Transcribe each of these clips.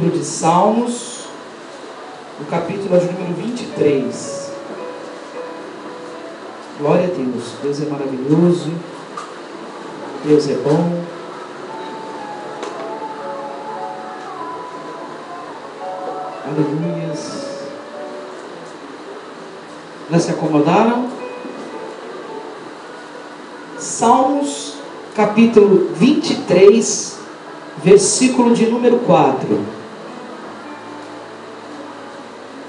livro de Salmos, o capítulo de número 23. Glória a Deus. Deus é maravilhoso, Deus é bom. Aleluias. Já se acomodaram? Salmos, capítulo 23, versículo de número 4.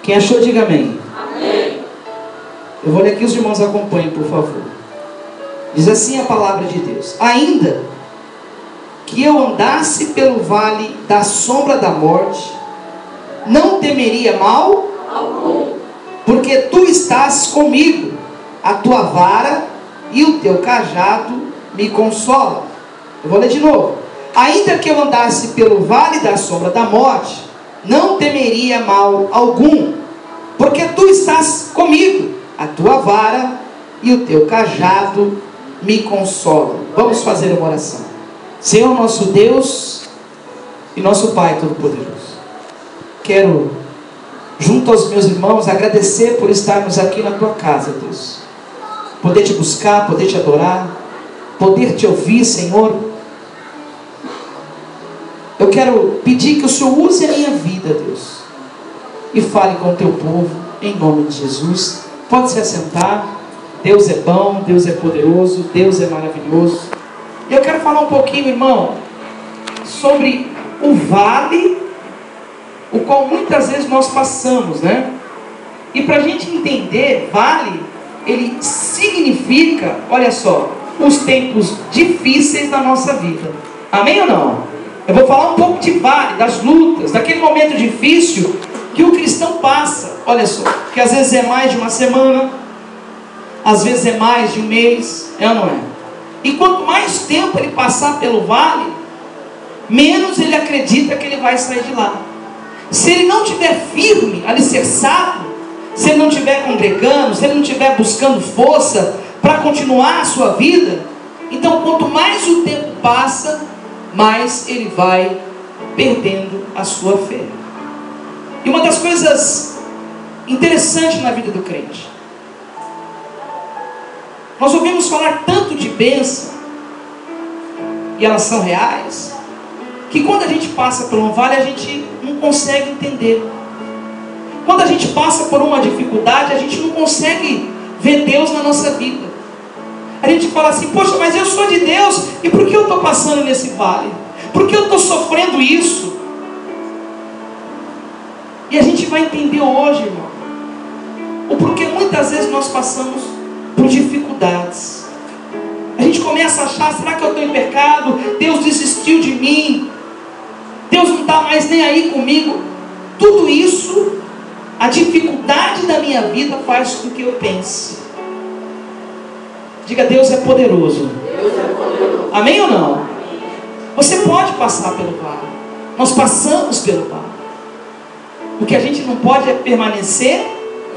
Quem achou, diga amém. Amém. Eu vou ler aqui, os irmãos acompanhem, por favor. Diz assim a palavra de Deus: ainda que eu andasse pelo vale da sombra da morte, não temeria mal Algum. porque tu estás comigo, a tua vara e o teu cajado me consolam. Eu vou ler de novo. Ainda que eu andasse pelo vale da sombra da morte, não temeria mal algum, porque tu estás comigo, a tua vara e o teu cajado me consolam. Vamos fazer uma oração. Senhor nosso Deus e nosso Pai Todo-Poderoso, quero, junto aos meus irmãos, agradecer por estarmos aqui na tua casa, Deus. Poder te buscar, poder te adorar, poder te ouvir, Senhor. Eu quero pedir que o Senhor use a minha vida, Deus, e fale com o teu povo, em nome de Jesus. Pode se assentar. Deus é bom, Deus é poderoso, Deus é maravilhoso. E eu quero falar um pouquinho, irmão, sobre o vale, o qual muitas vezes nós passamos, né? E para a gente entender, vale, ele significa, olha só, os tempos difíceis da nossa vida. Amém ou não? Eu vou falar um pouco de vale, das lutas, daquele momento difícil que o cristão passa. Olha só, que às vezes é mais de uma semana, às vezes é mais de um mês, é ou não é? E quanto mais tempo ele passar pelo vale, menos ele acredita que ele vai sair de lá. Se ele não estiver firme, alicerçado, se ele não estiver congregando, se ele não estiver buscando força para continuar a sua vida, então quanto mais o tempo passa, mais ele vai perdendo a sua fé. E uma das coisas interessantes na vida do crente, nós ouvimos falar tanto de bênção, e elas são reais, que quando a gente passa por um vale, a gente não consegue entender. Quando a gente passa por uma dificuldade, a gente não consegue ver Deus na nossa vida. A gente fala assim: poxa, mas eu sou de Deus, e por que eu estou passando nesse vale? Por que eu estou sofrendo isso? E a gente vai entender hoje, irmão, o porquê muitas vezes nós passamos por dificuldades. A gente começa a achar: será que eu estou em pecado? Deus desistiu de mim? Deus não está mais nem aí comigo? Tudo isso, a dificuldade da minha vida faz com que eu pense. Diga: Deus é poderoso. Deus é poderoso. Amém ou não? Você pode passar pelo vale. Nós passamos pelo vale. O que a gente não pode é permanecer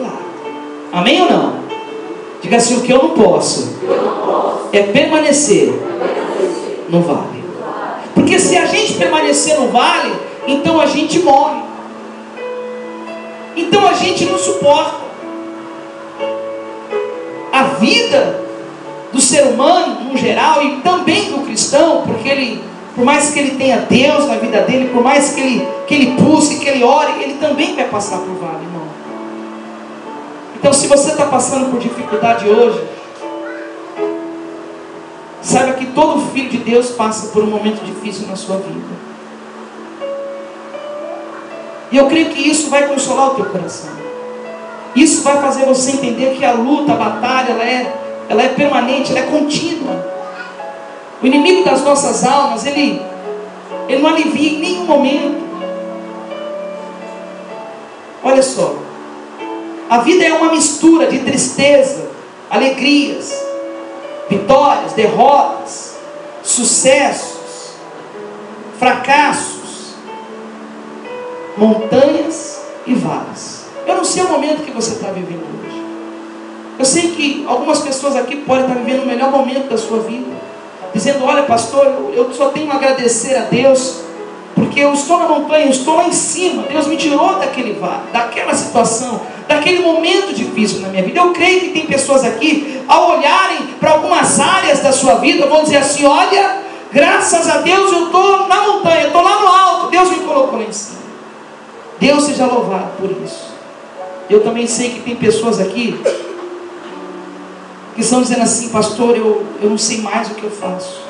lá. Amém ou não? Diga assim: o que eu não posso é permanecer no vale. Porque se a gente permanecer no vale, então a gente morre. Então a gente não suporta. A vida do ser humano, no geral, e também do cristão, porque ele, por mais que ele tenha Deus na vida dele, por mais que ele busque, que ele ore, ele também vai passar por vale, irmão. Então, se você está passando por dificuldade hoje, saiba que todo filho de Deus passa por um momento difícil na sua vida. E eu creio que isso vai consolar o teu coração. Isso vai fazer você entender que a luta, a batalha, ela é permanente, ela é contínua. O inimigo das nossas almas, ele não alivia em nenhum momento. Olha só, a vida é uma mistura de tristeza, alegrias, vitórias, derrotas, sucessos, fracassos, montanhas e vales. Eu não sei o momento que você está vivendo hoje. Eu sei que algumas pessoas aqui podem estar vivendo o melhor momento da sua vida, dizendo: olha, pastor, eu só tenho a agradecer a Deus, Porque eu estou na montanha, eu estou lá em cima. Deus me tirou daquele vale, daquela situação, daquele momento difícil na minha vida. Eu creio que tem pessoas aqui, ao olharem para algumas áreas da sua vida, vão dizer assim: olha, graças a Deus eu estou na montanha, eu estou lá no alto, Deus me colocou lá em cima. Deus seja louvado por isso. Eu também sei que tem pessoas aqui que estão dizendo assim: pastor, eu não sei mais o que eu faço,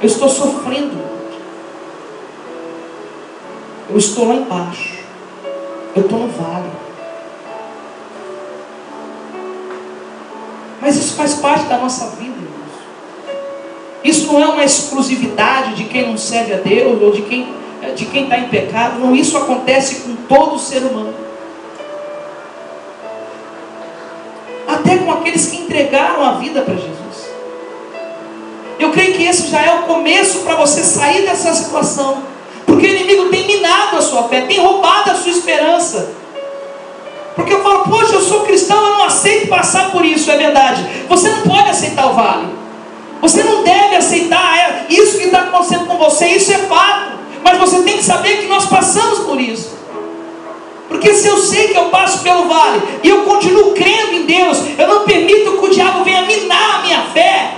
eu estou sofrendo, eu estou lá embaixo, eu estou no vale. Mas isso faz parte da nossa vida, irmãos. Isso não é uma exclusividade de quem não serve a Deus, ou de quem está em pecado. Não, isso acontece com todo ser humano, até com aqueles que entregaram a vida para Jesus. Eu creio que esse já é o começo para você sair dessa situação, porque o inimigo tem minado a sua fé, tem roubado a sua esperança. Porque eu falo: poxa, eu sou cristão, eu não aceito passar por isso. É verdade, você não pode aceitar o vale, você não deve aceitar isso que está acontecendo com você, isso é fato. Mas você tem que saber que nós passamos por isso. Porque se eu sei que eu passo pelo vale e eu continuo crendo em Deus, eu não permito que o diabo venha minar a minha fé.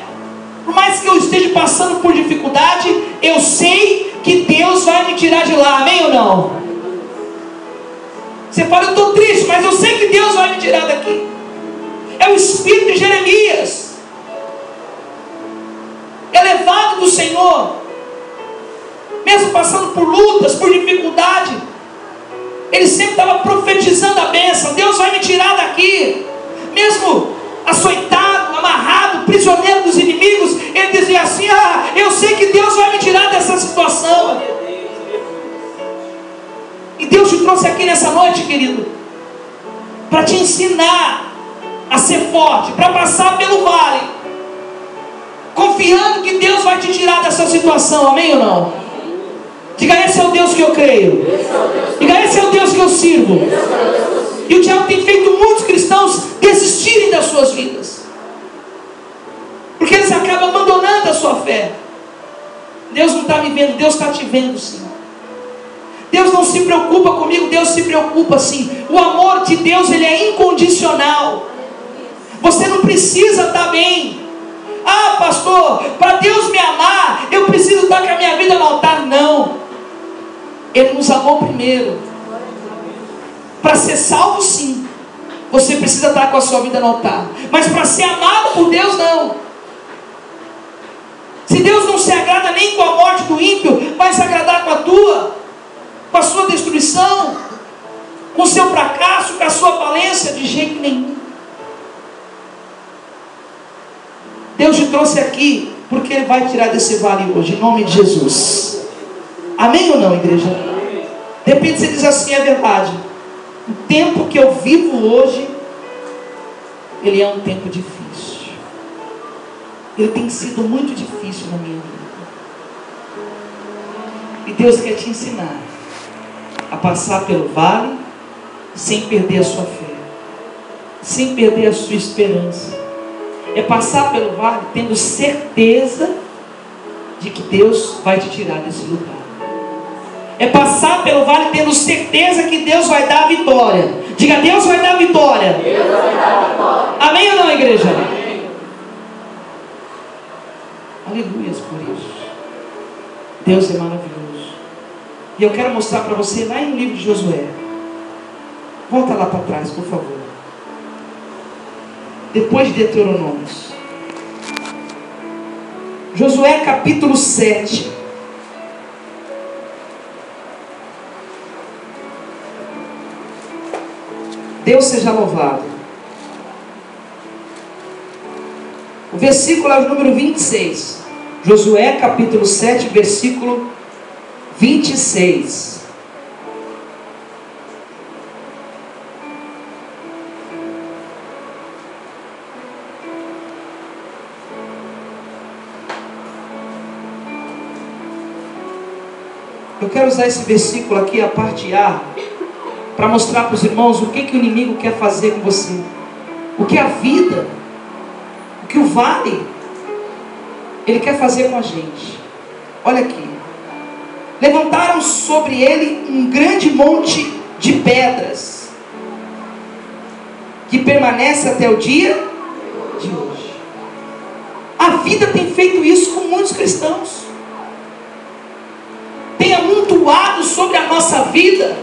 Por mais que eu esteja passando por dificuldade, eu sei que Deus vai me tirar de lá. Amém ou não? Você fala: eu estou triste, mas eu sei que Deus vai me tirar daqui. É o espírito de Jeremias, elevado do Senhor, mesmo passando por lutas, por dificuldade, ele sempre estava profetizando a bênção: Deus vai me tirar daqui. Mesmo açoitado, amarrado, prisioneiro dos inimigos, ele dizia assim: ah, eu sei que Deus vai me tirar dessa situação. E Deus te trouxe aqui nessa noite, querido, para te ensinar a ser forte, para passar pelo vale, confiando que Deus vai te tirar dessa situação. Amém ou não? Diga: esse é o Deus que eu creio. Diga: esse é o Deus que eu sirvo. E o diabo tem feito muitos cristãos desistirem das suas vidas, porque eles acabam abandonando a sua fé. Deus não está me vendo, Deus está te vendo sim. Deus não se preocupa comigo, Deus se preocupa sim. O amor de Deus, ele é incondicional. Você não precisa estar bem. Ah, pastor, para Deus me amar, eu preciso estar com a minha vida no altar. Não, Ele nos amou primeiro. Para ser salvo sim, você precisa estar com a sua vida no altar. Mas para ser amado por Deus, não. Se Deus não se agrada nem com a morte do ímpio, vai se agradar com a tua, com a sua destruição, com o seu fracasso, com a sua falência? De jeito nenhum. Deus te trouxe aqui porque Ele vai tirar desse vale hoje, em nome de Jesus. Amém ou não, igreja? De repente você diz assim: é verdade, o tempo que eu vivo hoje, ele é um tempo difícil. Ele tem sido muito difícil na minha vida. E Deus quer te ensinar a passar pelo vale sem perder a sua fé, sem perder a sua esperança. É passar pelo vale tendo certeza de que Deus vai te tirar desse lugar. É passar pelo vale tendo certeza que Deus vai dar a vitória. Diga: Deus vai dar a vitória. Deus vai dar a vitória. Amém ou não, igreja? Amém. Aleluias por isso. Deus é maravilhoso. E eu quero mostrar para você lá no livro de Josué. Volta lá para trás, por favor. Depois de Deuteronômios. Josué capítulo 7. Deus seja louvado. O versículo é o número 26. Josué capítulo 7, versículo 26. Eu quero usar esse versículo aqui, a parte A, para mostrar para os irmãos o que o inimigo quer fazer com você. O que a vida, o que o vale, ele quer fazer com a gente. Olha aqui. levantaram sobre ele um grande monte de pedras, que permanece até o dia de hoje. A vida tem feito isso com muitos cristãos. Tem amontoado sobre a nossa vida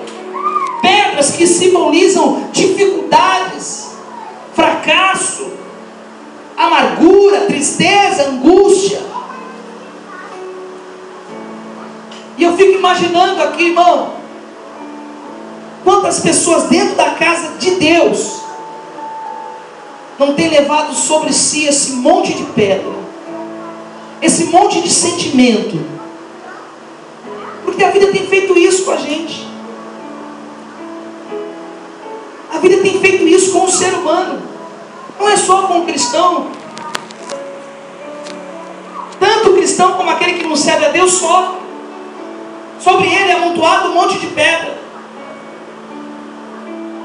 pedras que simbolizam dificuldades, fracasso, amargura, tristeza, angústia. E eu fico imaginando aqui, irmão, quantas pessoas dentro da casa de Deus não têm levado sobre si esse monte de pedra, esse monte de sentimento, porque a vida tem feito isso com a gente. A vida tem feito isso com o ser humano, não é só com o cristão. Tanto o cristão como aquele que não serve a Deus sofre. Sobre ele é amontoado um monte de pedra.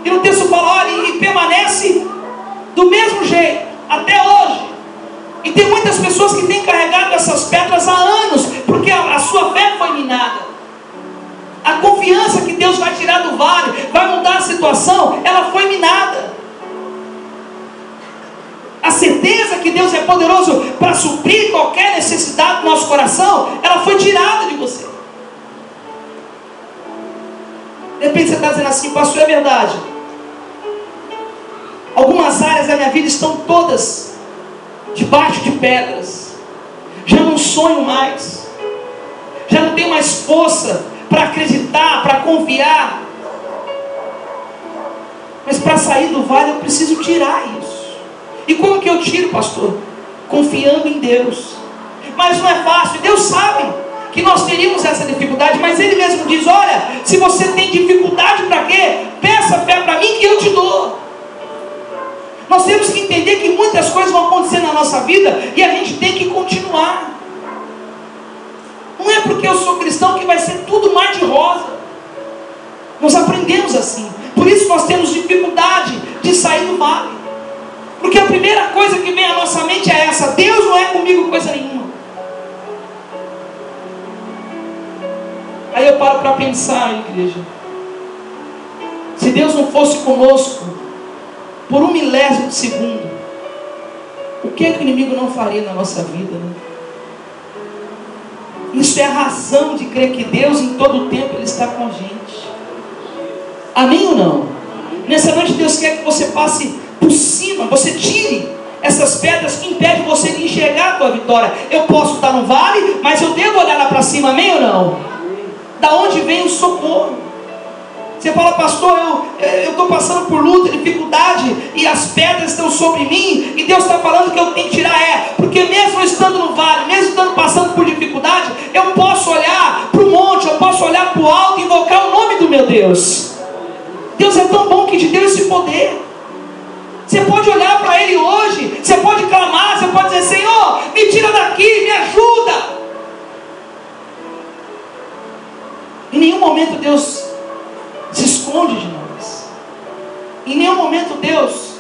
E no texto fala, olha, e permanece do mesmo jeito, até hoje. E tem muitas pessoas que têm carregado essas pedras há anos, porque a sua fé foi minada. A confiança que Deus vai tirar do vale, vai mudar a situação, ela foi minada. A certeza que Deus é poderoso para suprir qualquer necessidade do nosso coração, ela foi tirada de você. De repente você está dizendo assim, pastor, é verdade. Algumas áreas da minha vida estão todas debaixo de pedras. Já não sonho mais. Já não tenho mais força para acreditar, para confiar. Mas para sair do vale eu preciso tirar isso. E como que eu tiro, pastor? Confiando em Deus. Mas não é fácil. Deus sabe que nós teríamos essa dificuldade, mas Ele mesmo diz, olha, se você tem dificuldade para quê? Peça fé para mim que eu te dou. Nós temos que entender que muitas coisas vão acontecer na nossa vida e a gente tem que continuar. Não é porque eu sou cristão que vai ser tudo mar de rosa. Nós aprendemos assim. Por isso nós temos dificuldade de sair do vale. Porque a primeira coisa que vem à nossa mente é essa: Deus não é comigo coisa nenhuma. Aí eu paro para pensar, igreja, se Deus não fosse conosco por 1/1000 de segundo, o que é que o inimigo não faria na nossa vida, né? Isso é a razão de crer que Deus em todo o tempo Ele está com a gente. Amém ou não? Nessa noite Deus quer que você passe por cima, você tire essas pedras que impedem você de enxergar a tua vitória. Eu posso estar no vale, mas eu devo olhar lá para cima, amém ou não? Da onde vem o socorro? Você fala, pastor, eu estou passando por luta, dificuldade, e as pedras estão sobre mim, e Deus está falando que eu tenho que tirar. Porque mesmo eu estando no vale, mesmo estando passando por dificuldade, eu posso olhar para o monte, eu posso olhar para o alto e invocar o nome do meu Deus. Deus é tão bom que te deu esse poder. Você pode olhar para Ele hoje, você pode clamar, você pode dizer, Senhor, me tira daqui, me ajuda. Em nenhum momento Deus se esconde de nós. Em nenhum momento Deus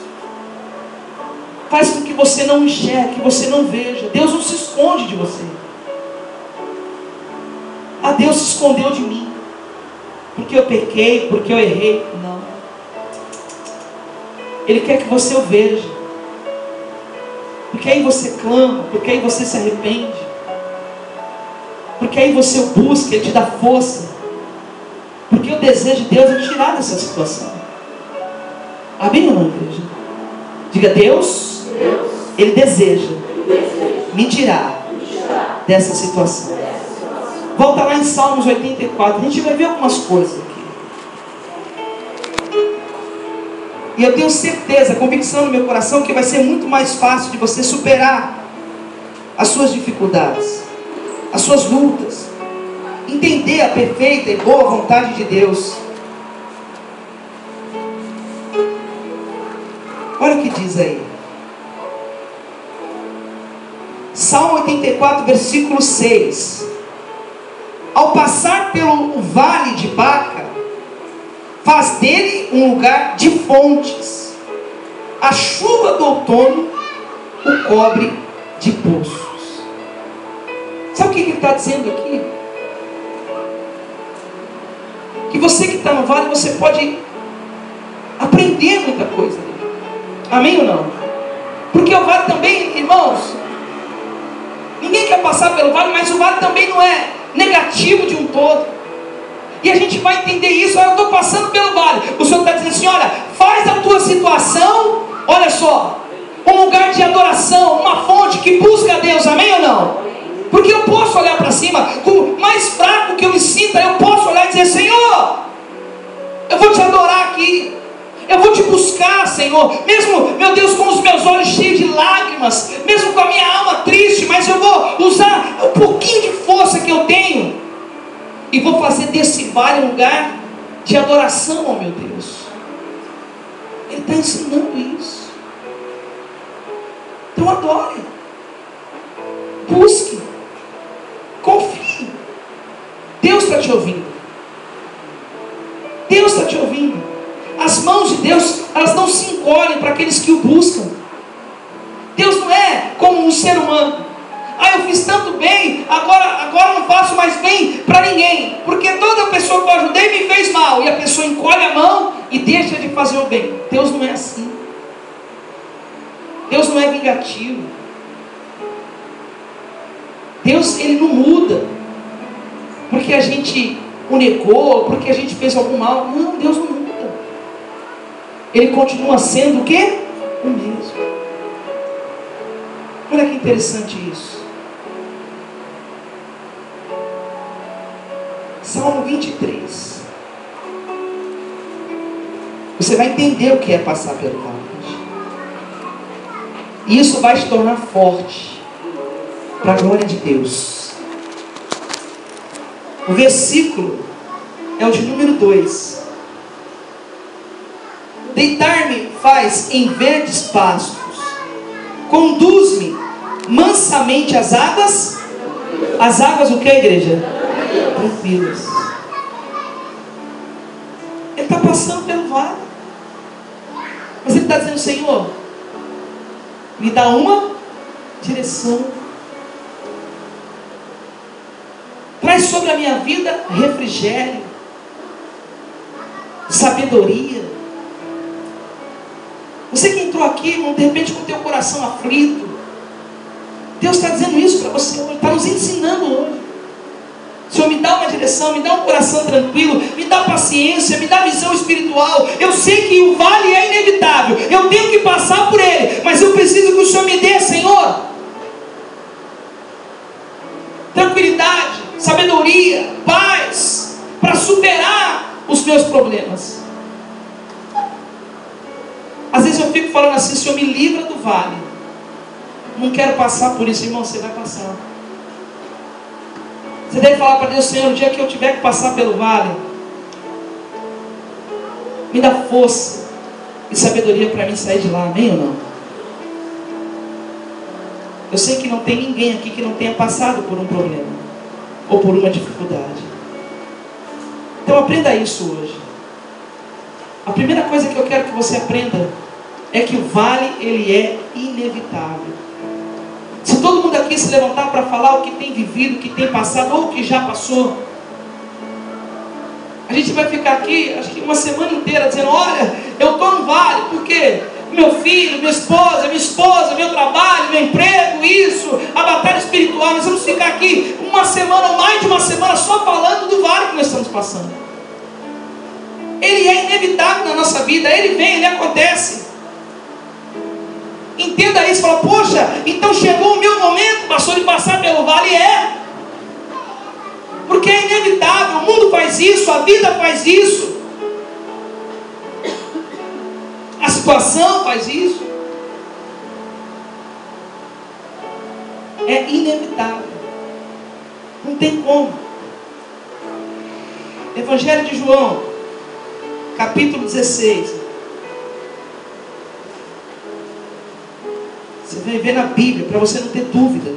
faz com que você não enxergue, que você não veja. Deus não se esconde de você. Ah, Deus se escondeu de mim porque eu pequei, porque eu errei. Não. Ele quer que você o veja, porque aí você clama, porque aí você se arrepende, porque aí você o busca, Ele te dá força, porque o desejo de Deus é tirar dessa situação. Amém ou não, igreja? Diga, Deus, Ele deseja me tirar dessa situação. Volta lá em Salmos 84, a gente vai ver algumas coisas aqui. E eu tenho certeza, convicção no meu coração, que vai ser muito mais fácil de você superar as suas dificuldades, as suas lutas, entender a perfeita e boa vontade de Deus. Olha o que diz aí. Salmo 84, versículo 6. Ao passar pelo vale de Baca, faz dele um lugar de fontes. A chuva do outono o cobre de poços. Sabe o que ele está dizendo aqui? que você que está no vale, você pode aprender muita coisa dele. Amém ou não? Porque o vale também, irmãos, ninguém quer passar pelo vale, mas o vale também não é negativo de um todo. E a gente vai entender isso. Eu estou passando pelo vale, o Senhor está dizendo assim: olha, faz da tua situação, olha só, um lugar de adoração, uma fonte que busca a Deus. Amém ou não? Porque eu posso olhar para cima, com mais fraco que eu me sinta, eu posso olhar e dizer: Senhor, eu vou te adorar aqui, eu vou te buscar, Senhor, mesmo, meu Deus, com os meus olhos cheios de lágrimas, mesmo com a minha alma triste, mas eu vou usar um pouquinho de força que eu tenho, e vou fazer desse vale um lugar de adoração ao meu Deus. Ele está ensinando isso. Então adore, busque, confie. Deus está te ouvindo. Deus está te ouvindo. As mãos de Deus, elas não se encolhem para aqueles que o buscam. Deus não é como um ser humano. Eu fiz tanto bem, agora não faço mais bem para ninguém, porque toda pessoa que eu ajudei me fez mal, e a pessoa encolhe a mão e deixa de fazer o bem. Deus não é assim. Deus não é vingativo. Deus, Ele não muda porque a gente o negou, porque a gente fez algum mal. Não, Deus não muda. Ele continua sendo o quê? O mesmo. Olha que interessante isso. Salmo 23. Você vai entender o que é passar pelo vale. E isso vai te tornar forte para a glória de Deus. O versículo é o de número 2. Deitar-me faz em verdes pastos, conduz-me mansamente às águas. As águas o que, igreja? Tranquilas. Ele está passando pelo vale, mas ele está dizendo: Senhor, me dá uma direção, traz sobre a minha vida refrigério, sabedoria. Você que entrou aqui, irmão, de repente com o teu coração aflito, Deus está dizendo isso para você hoje, está nos ensinando hoje. Senhor, me dá uma direção, me dá um coração tranquilo, me dá paciência, me dá visão espiritual. Eu sei que o vale é inevitável, eu tenho que passar por ele, mas eu preciso que o Senhor me dê, Senhor, tranquilidade, sabedoria, paz, para superar os meus problemas. Às vezes eu fico falando assim: Senhor, me livra do vale. Não quero passar por isso. Irmão, você vai passar. Você deve falar para Deus: Senhor, no dia que eu tiver que passar pelo vale, me dá força e sabedoria para mim sair de lá. Amém ou não? Eu sei que não tem ninguém aqui que não tenha passado por um problema ou por uma dificuldade. Então aprenda isso hoje. A primeira coisa que eu quero que você aprenda é que o vale, ele é inevitável. Se todo mundo aqui se levantar para falar o que tem vivido, o que tem passado ou o que já passou, a gente vai ficar aqui, acho que uma semana inteira dizendo: olha, eu estou no vale, porque meu filho, minha esposa, meu trabalho, meu emprego, isso, a batalha espiritual. Nós vamos ficar aqui uma semana ou mais de uma semana só falando do vale que nós estamos passando. Ele é inevitável na nossa vida, ele vem, ele acontece. Entenda isso, fala: poxa, então chegou o meu momento, pastor, de passar pelo vale. Porque é inevitável, o mundo faz isso, a vida faz isso, a situação faz isso. É inevitável, não tem como. Evangelho de João, capítulo 16. Você vai ver na Bíblia, para você não ter dúvida,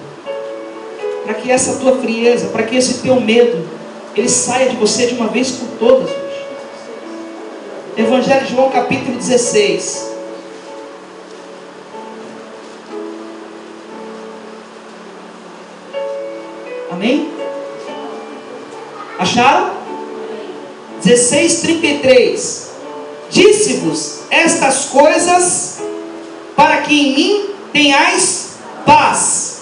para que essa tua frieza, para que esse teu medo, ele saia de você de uma vez por todas hoje. Evangelho de João, capítulo 16. Amém? Acharam? 16:33. Disse-vos estas coisas para que em mim tenhais paz.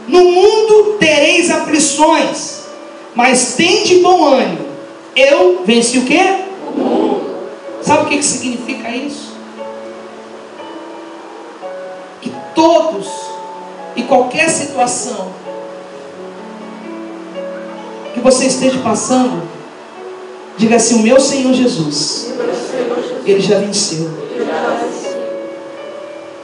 No mundo tereis aflições, mas tende bom ânimo. Eu venci o quê? O mundo. Sabe o que significa isso? Que todos e qualquer situação que você esteja passando, diga assim: o meu Senhor Jesus, Ele já venceu.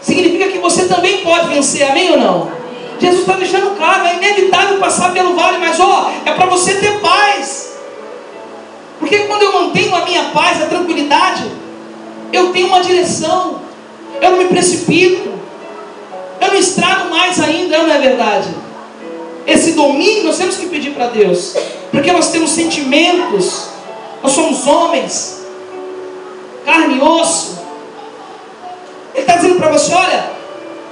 Significa que você também pode vencer, amém ou não? Jesus está deixando claro, é inevitável passar pelo vale, mas é para você ter paz. Porque quando eu mantenho a minha paz, a tranquilidade, eu tenho uma direção, eu não me precipito, eu não estrago mais ainda, não é verdade? Esse domínio nós temos que pedir para Deus, porque nós temos sentimentos, nós somos homens, carne e osso. Ele está dizendo para você: olha,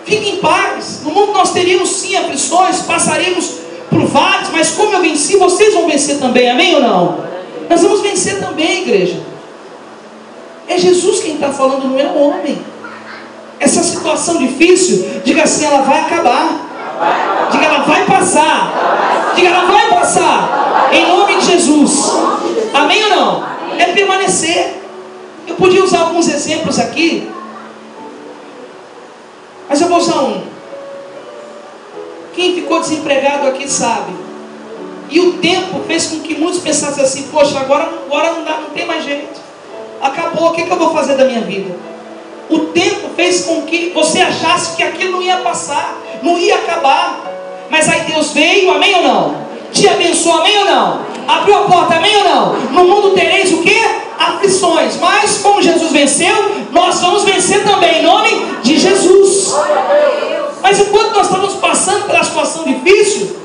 fique em paz. No mundo nós teríamos sim aflições, passaríamos por vales, mas como eu venci, vocês vão vencer também, amém ou não? Nós vamos vencer também, igreja. É Jesus quem está falando, não é o homem. Essa situação difícil, diga assim: ela vai acabar. Diga: ela vai passar. Diga: ela vai passar. Em nome de Jesus. Amém ou não? É permanecer. Eu podia usar alguns exemplos aqui, mas eu vou usar um. Quem ficou desempregado aqui sabe. E o tempo fez com que muitos pensassem assim: poxa, agora não dá, não tem mais jeito. Acabou, o que eu vou fazer da minha vida? O tempo fez com que você achasse que aquilo não ia passar, não ia acabar. Mas aí Deus veio, amém ou não? Te abençoou, amém ou não? Abriu a porta, amém ou não? No mundo tereis o quê? Aflições. Mas como Jesus venceu, nós vamos vencer também, em nome de Jesus. Mas enquanto nós estamos passando pela situação difícil,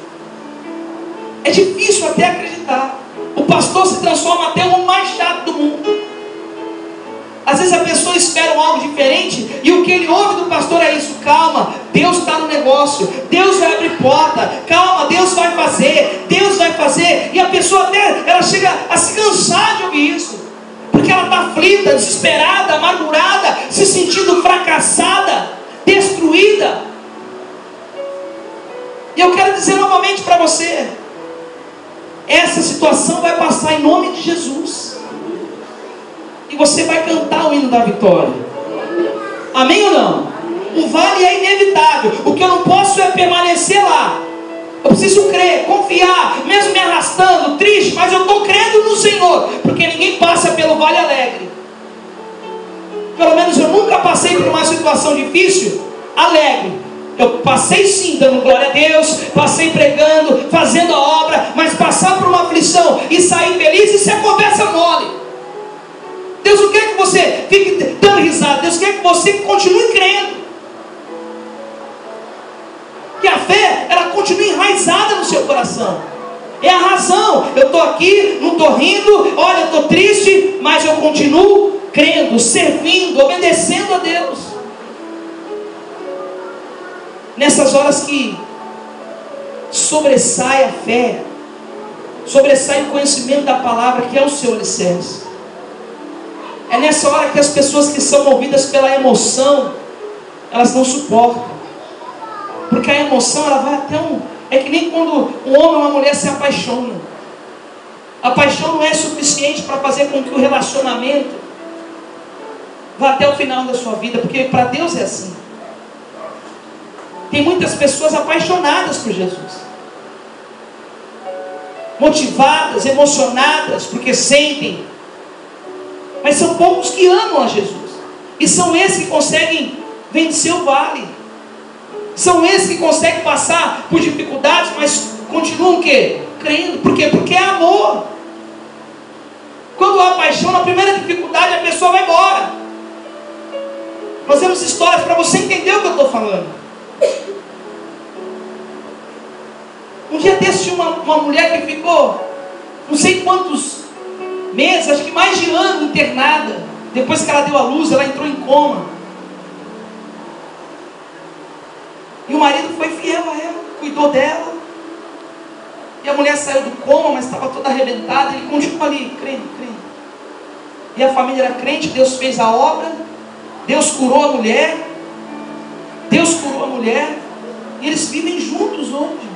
é difícil até acreditar. O pastor se transforma até o homem mais chato do mundo. Às vezes a pessoa espera algo diferente, e o que ele ouve do pastor é isso: calma, Deus está no negócio, Deus vai abrir porta, calma, Deus vai fazer, Deus vai fazer. E a pessoa até, ela chega a se cansar de ouvir isso, porque ela está aflita, desesperada, amargurada, se sentindo fracassada, destruída. E eu quero dizer novamente para você: essa situação vai passar em nome de Jesus. E você vai cantar o hino da vitória. Amém ou não? O vale é inevitável. O que eu não posso é permanecer lá. Eu preciso crer, confiar, mesmo me arrastando, triste, mas eu estou crendo no Senhor, porque ninguém passa pelo vale alegre. Pelo menos eu nunca passei por uma situação difícil alegre. Eu passei sim dando glória a Deus, passei pregando, fazendo a obra, mas passar por uma aflição e sair feliz, isso é conversa mole. Deus não quer que você fique dando risada, Deus quer que você continue crendo, que a fé, ela continue enraizada no seu coração. É a razão. Eu estou aqui, não estou rindo, olha, eu estou triste, mas eu continuo crendo, servindo, obedecendo a Deus. Nessas horas que sobressai a fé, sobressai o conhecimento da palavra, que é o seu alicerce. É nessa hora que as pessoas que são movidas pela emoção, elas não suportam. Porque a emoção, ela vai até é que nem quando um homem ou uma mulher se apaixonam. A paixão não é suficiente para fazer com que o relacionamento vá até o final da sua vida, porque para Deus é assim. Tem muitas pessoas apaixonadas por Jesus, motivadas, emocionadas, porque sentem. Mas são poucos que amam a Jesus. E são esses que conseguem vencer o vale. São esses que conseguem passar por dificuldades, mas continuam o quê? Crendo. Por quê? Porque é amor. Quando há paixão, na primeira dificuldade a pessoa vai embora. Nós temos histórias para você entender o que eu estou falando. Um dia desse tinha uma mulher que ficou não sei quantos meses, acho que mais de ano internada. Depois que ela deu à luz, ela entrou em coma. E o marido foi fiel a ela, cuidou dela. E a mulher saiu do coma, mas estava toda arrebentada. Ele continuou ali, crendo. e a família era crente, Deus fez a obra, Deus curou a mulher, e eles vivem juntos hoje.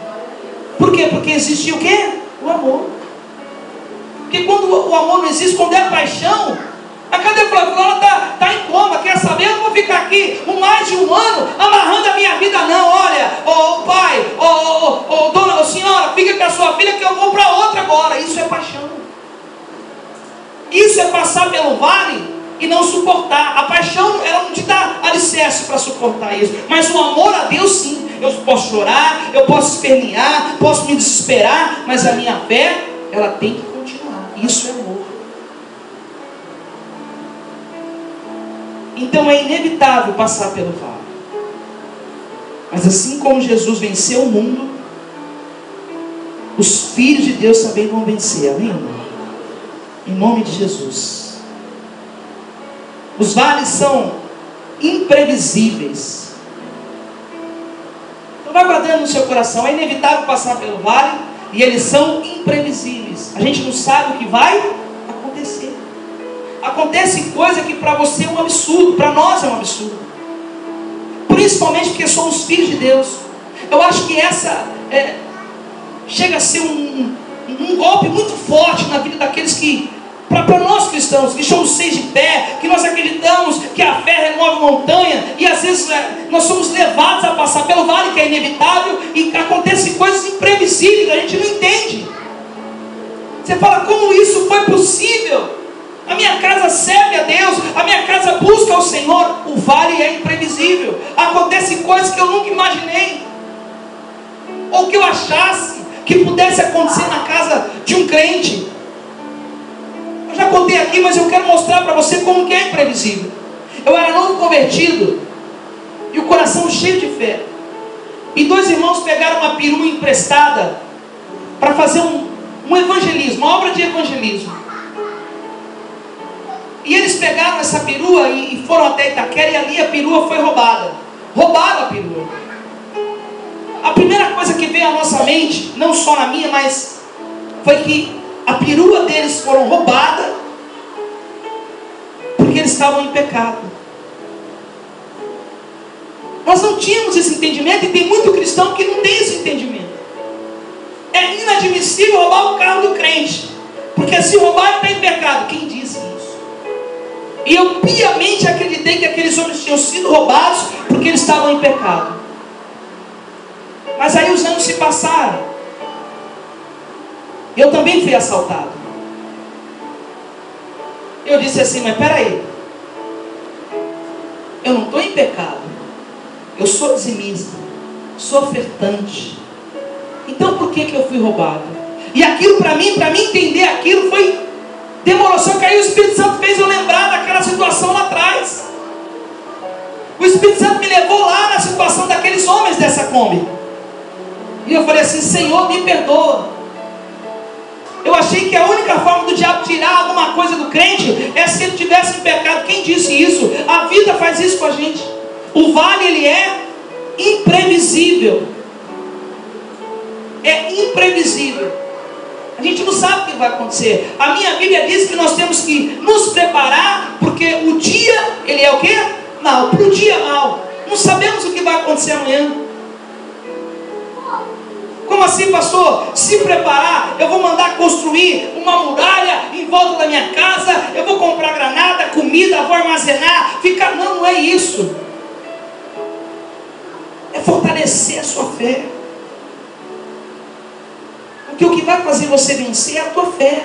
Por quê? Porque existia o quê? O amor. Porque quando o amor não existe, quando é paixão, a cadeia fala, está em coma, quer saber? Eu não vou ficar aqui por mais de um ano amarrando a minha vida, não. Olha, pai, dona, senhora, fica com a sua filha que eu vou para outra agora. Isso é paixão. Isso é passar pelo vale e não suportar. A paixão, ela não te dá alicerce para suportar isso. Mas o amor a Deus, sim. Eu posso chorar, eu posso espernear, posso me desesperar, mas a minha fé, ela tem que continuar. Isso é amor. Então é inevitável passar pelo vale. Mas assim como Jesus venceu o mundo, os filhos de Deus também vão vencer. Amém, irmão? Em nome de Jesus. Os vales são imprevisíveis. Então vai guardando no seu coração. É inevitável passar pelo vale e eles são imprevisíveis. A gente não sabe o que vai acontecer. Acontece coisa que para você é um absurdo, para nós é um absurdo. Principalmente porque somos filhos de Deus. Eu acho que essa chega a ser um golpe muito forte na vida daqueles que, para nós cristãos, que somos seis de pé, que nós acreditamos que a fé remove montanha, e às vezes nós somos levados a passar pelo vale, que é inevitável, e acontecem coisas imprevisíveis, a gente não entende. Você fala, como isso foi possível? A minha casa serve a Deus, a minha casa busca ao Senhor. O vale é imprevisível. Acontecem coisas que eu nunca imaginei, ou que eu achasse que pudesse acontecer na casa de um crente. Eu já contei aqui, mas eu quero mostrar para você como que é imprevisível. Eu era novo convertido, e o coração cheio de fé, e dois irmãos pegaram uma perua emprestada para fazer um evangelismo, uma obra de evangelismo. E eles pegaram essa perua e foram até Itaquera, e ali a perua foi roubada. Roubaram a perua. A primeira coisa que veio à nossa mente, não só na minha, mas foi que a perua deles foram roubada porque eles estavam em pecado. Nós não tínhamos esse entendimento, e tem muito cristão que não tem esse entendimento. É inadmissível roubar o carro do crente, porque se roubar ele está em pecado. Quem disse isso? E eu piamente acreditei que aqueles homens tinham sido roubados porque eles estavam em pecado. Mas aí os anos se passaram. Eu também fui assaltado. Eu disse assim, mas peraí, eu não estou em pecado, eu sou dizimista, sou ofertante, então por que eu fui roubado? E aquilo para mim entender aquilo demorou. Só que aí o Espírito Santo fez eu lembrar daquela situação lá atrás. O Espírito Santo me levou lá na situação daqueles homens dessa Kombi. E eu falei assim, Senhor, me perdoa. Eu achei que a única forma do diabo tirar alguma coisa do crente é se ele estivesse em pecado. Quem disse isso? A vida faz isso com a gente. O vale, ele é imprevisível. É imprevisível. A gente não sabe o que vai acontecer. A minha Bíblia diz que nós temos que nos preparar, porque o dia, ele é o quê? Mal. Para o dia mal. Não sabemos o que vai acontecer amanhã. Como assim, pastor? Se preparar, eu vou mandar construir uma muralha em volta da minha casa, eu vou comprar granada, comida, vou armazenar, ficar... Não é isso. É fortalecer a sua fé. Porque o que vai fazer você vencer é a tua fé.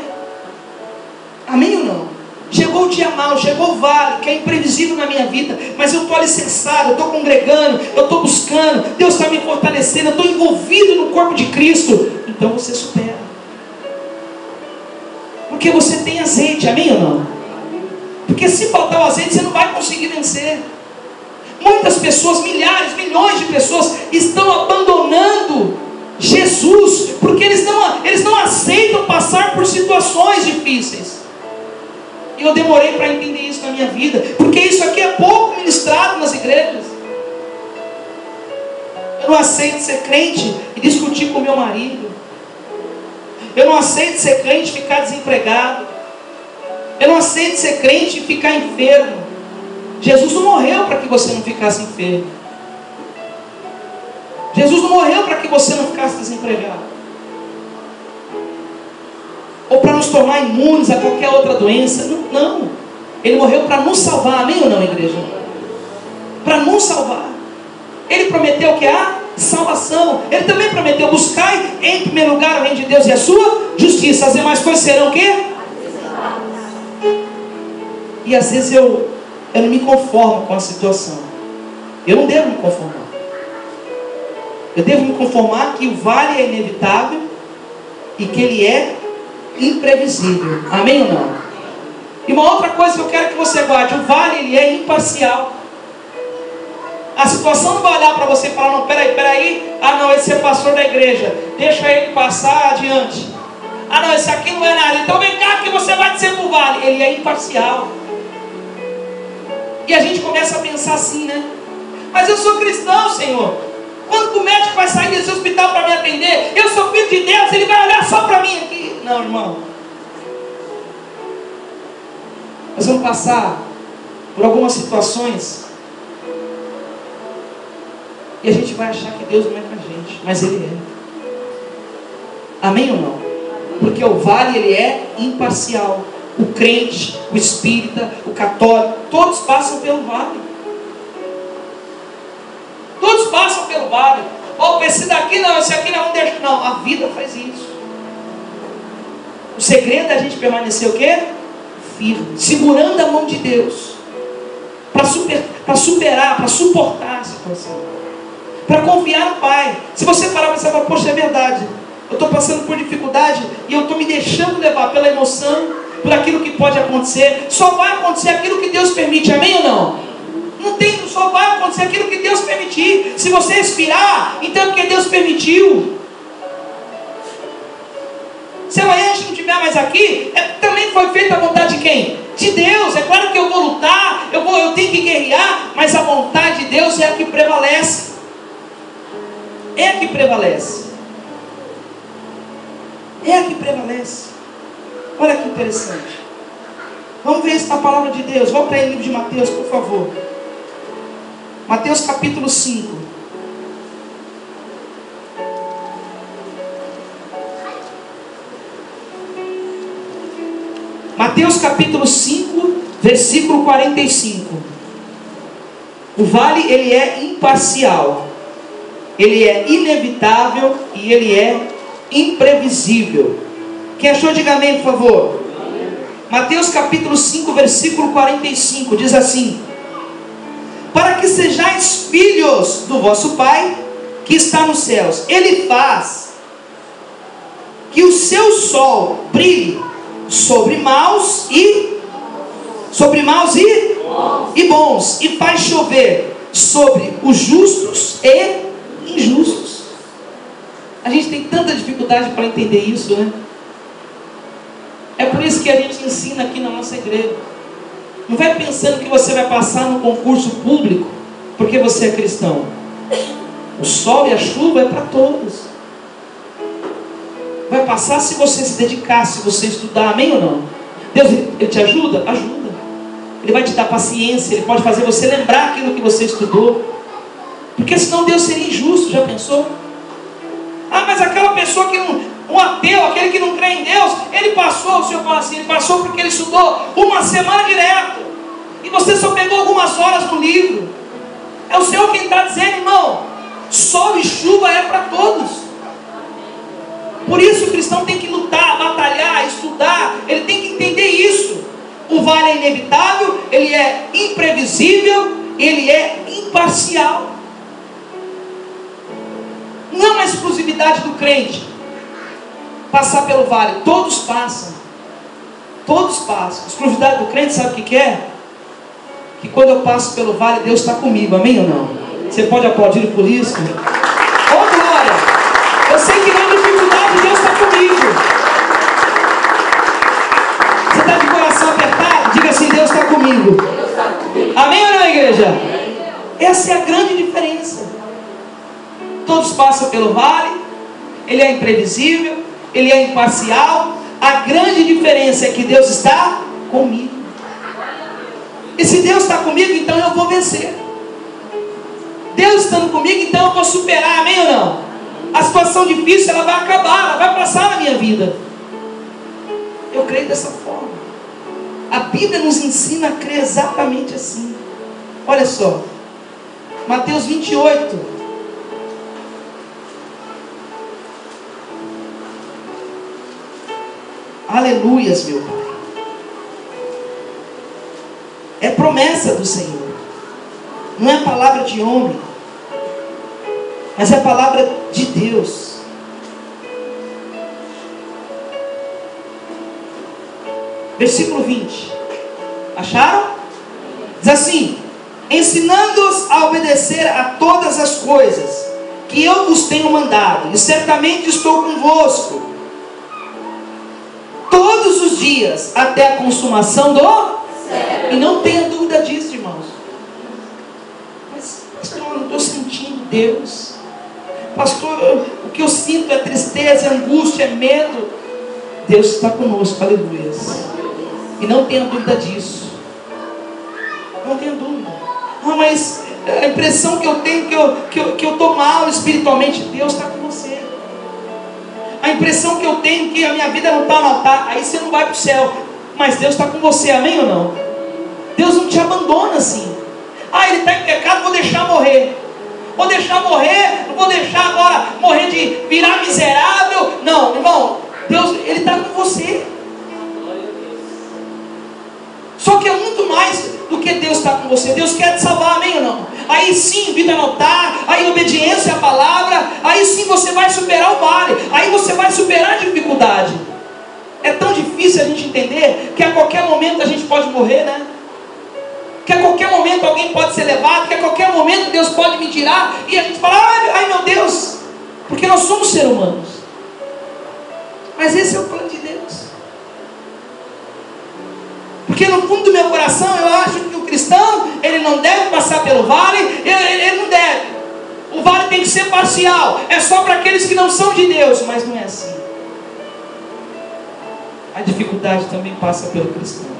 Amém ou não? Chegou o dia mau, chegou o vale, que é imprevisível na minha vida, mas eu estou alicerçado, eu estou congregando, eu estou buscando, Deus está me fortalecendo, eu estou envolvido no corpo de Cristo. Então você supera. Porque você tem azeite, amém ou não? Porque se faltar o azeite, você não vai conseguir vencer. Muitas pessoas, milhares, milhões de pessoas estão abandonando Jesus, porque eles não aceitam passar por situações difíceis. E eu demorei para entender isso na minha vida, porque isso aqui é pouco ministrado nas igrejas. Eu não aceito ser crente e discutir com meu marido. Eu não aceito ser crente e ficar desempregado. Eu não aceito ser crente e ficar enfermo. Jesus não morreu para que você não ficasse enfermo. Jesus não morreu para que você não ficasse desempregado, ou para nos tornar imunes a qualquer outra doença. Não. Ele morreu para nos salvar. Amém ou não, igreja? Para nos salvar. Ele prometeu que há salvação. Ele também prometeu: buscai em primeiro lugar o reino de Deus e a sua justiça, as demais coisas serão o quê? E às vezes eu não me conformo com a situação. Eu não devo me conformar. Eu devo me conformar que o vale é inevitável e que ele é imprevisível. Amém ou não? E uma outra coisa que eu quero que você guarde: o vale, ele é imparcial. A situação não vai olhar para você e falar: não, peraí, ah não, esse é pastor da igreja, deixa ele passar adiante. Ah não, esse aqui não é nada, então vem cá que você vai descer para o vale. Ele é imparcial. E a gente começa a pensar assim, né? Mas eu sou cristão, Senhor. Quando o médico vai sair desse hospital para me atender, eu sou filho de Deus, ele vai olhar só para mim aqui. Não, irmão. Nós vamos passar por algumas situações e a gente vai achar que Deus não é com a gente, mas Ele é. Amém ou não? Porque o vale, ele é imparcial. O crente, o espírita, o católico, todos passam pelo vale. Todos passam pelo vale. Opa, esse daqui não, esse aqui não, deixa. Não, a vida faz isso. O segredo é a gente permanecer o quê? Firme, segurando a mão de Deus, para superar, para suportar a situação, para confiar no Pai. Se você parar para pensar: poxa, é verdade, eu estou passando por dificuldade e eu estou me deixando levar pela emoção, por aquilo que pode acontecer. Só vai acontecer aquilo que Deus permite. Amém ou não? Não tem, só vai acontecer aquilo que Deus permitir. Se você respirar, então é porque Deus permitiu. Se amanhã a gente não estiver mais aqui, também foi feita a vontade de quem? De Deus. É claro que eu vou lutar, eu tenho que guerrear, mas a vontade de Deus é a que prevalece. É a que prevalece. É a que prevalece. Olha que interessante. Vamos ver isso na palavra de Deus. Volta aí no livro de Mateus, por favor. Mateus capítulo 5. Mateus capítulo 5, versículo 45. O vale, ele é imparcial. Ele é inevitável e ele é imprevisível. Quem achou, diga amém, por favor. Mateus capítulo 5, versículo 45, diz assim: para que sejais filhos do vosso Pai que está nos céus. Ele faz que o seu sol brilhe sobre maus e bons, e faz chover sobre os justos e injustos. A gente tem tanta dificuldade para entender isso, né? É por isso que a gente ensina aqui na nossa igreja. Não vai pensando que você vai passar no concurso público porque você é cristão. O sol e a chuva é para todos. Vai passar se você se dedicar, se você estudar. Amém ou não? Deus, Ele te ajuda? Ajuda. Ele vai te dar paciência. Ele pode fazer você lembrar aquilo que você estudou. Porque senão Deus seria injusto. Já pensou? Ah, mas aquela pessoa que não... Um ateu, aquele que não crê em Deus, ele passou, o Senhor fala assim, ele passou porque ele estudou uma semana direto, e você só pegou algumas horas no livro. É o Senhor quem está dizendo, irmão, sol e chuva é para todos. Por isso o cristão tem que lutar, batalhar, estudar, ele tem que entender isso. O vale é inevitável, ele é imprevisível, ele é imparcial. Não é uma exclusividade do crente passar pelo vale. Todos passam. Todos passam. A exclusividade do crente, sabe o que é? Que quando eu passo pelo vale, Deus está comigo. Amém ou não? Você pode aplaudir por isso? Ô glória! Eu sei que na dificuldade Deus está comigo. Você está de coração apertado? Diga assim: Deus está comigo. Amém ou não, igreja? Essa é a grande diferença. Todos passam pelo vale. Ele é imprevisível, ele é imparcial. A grande diferença é que Deus está comigo. E se Deus está comigo, então eu vou vencer. Deus estando comigo, então eu vou superar, amém ou não? A situação difícil, ela vai acabar, ela vai passar na minha vida. Eu creio dessa forma. A Bíblia nos ensina a crer exatamente assim. Olha só, Mateus 28. Aleluias, meu Pai. É promessa do Senhor. Não é palavra de homem, mas é palavra de Deus. Versículo 20. Acharam? Diz assim: ensinando-os a obedecer a todas as coisas que eu vos tenho mandado, e certamente estou convosco todos os dias, até a consumação do século. E não tenha dúvida disso, irmãos. Mas, pastor, eu não estou sentindo Deus. Pastor, o que eu sinto é tristeza, é angústia, é medo. Deus está conosco, aleluia. E não tenha dúvida disso. Não tenha dúvida. Ah, mas a impressão que eu tenho que eu estou mal espiritualmente. Deus está com você. A impressão que eu tenho que a minha vida não está no altar. Aí você não vai para o céu. Mas Deus está com você, amém ou não? Deus não te abandona assim. Ah, ele está em pecado, vou deixar morrer. Vou deixar morrer, não vou deixar agora morrer de virar miserável. Não, irmão, Deus, Ele está com você. Só que é muito mais do que Deus está com você. Deus quer te salvar, amém ou não? Aí sim, vida no altar, aí obediência à palavra, aí sim você vai superar o vale, aí você vai superar a dificuldade. É tão difícil a gente entender que a qualquer momento a gente pode morrer, né? Que a qualquer momento alguém pode ser levado, que a qualquer momento Deus pode me tirar, e a gente fala, ai meu Deus, porque nós somos seres humanos. Mas esse é o plano de Deus. Porque no fundo do meu coração eu acho que o cristão, ele não deve passar pelo vale, ele não deve. O vale tem que ser parcial, é só para aqueles que não são de Deus, mas não é assim. A dificuldade também passa pelo cristão.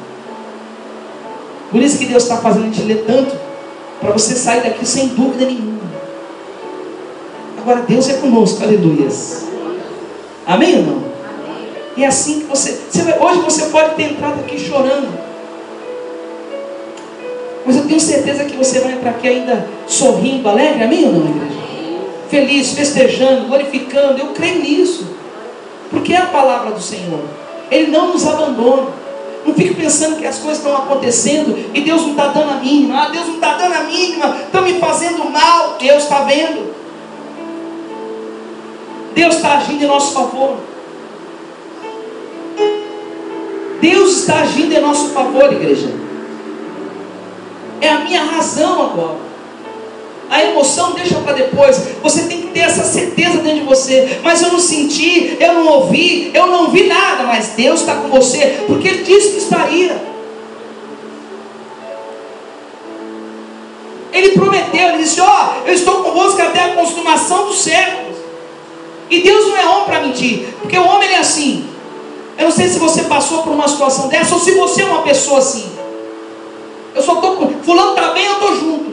Por isso que Deus está fazendo a gente ler tanto, para você sair daqui sem dúvida nenhuma. Agora Deus é conosco, aleluias. Amém ou não? E é assim que hoje você pode ter entrado aqui chorando, mas eu tenho certeza que você vai entrar aqui ainda sorrindo, alegre, amém ou não, igreja? Feliz, festejando, glorificando. Eu creio nisso, porque é a palavra do Senhor. Ele não nos abandona. Não fique pensando que as coisas estão acontecendo e Deus não está dando a mínima. Deus não está dando a mínima, estão me fazendo mal. Deus está vendo. Deus está agindo em nosso favor. Deus está agindo em nosso favor, igreja. É a minha razão agora. A emoção deixa para depois. Você tem que ter essa certeza dentro de você. Mas eu não senti, eu não ouvi, eu não vi nada. Mas Deus está com você, porque Ele disse que estaria. Ele prometeu, Ele disse, eu estou convosco até a consumação dos séculos. E Deus não é homem para mentir, porque o homem ele é assim. Eu não sei se você passou por uma situação dessa, ou se você é uma pessoa assim. Eu só estou com... Fulano está bem, eu estou junto.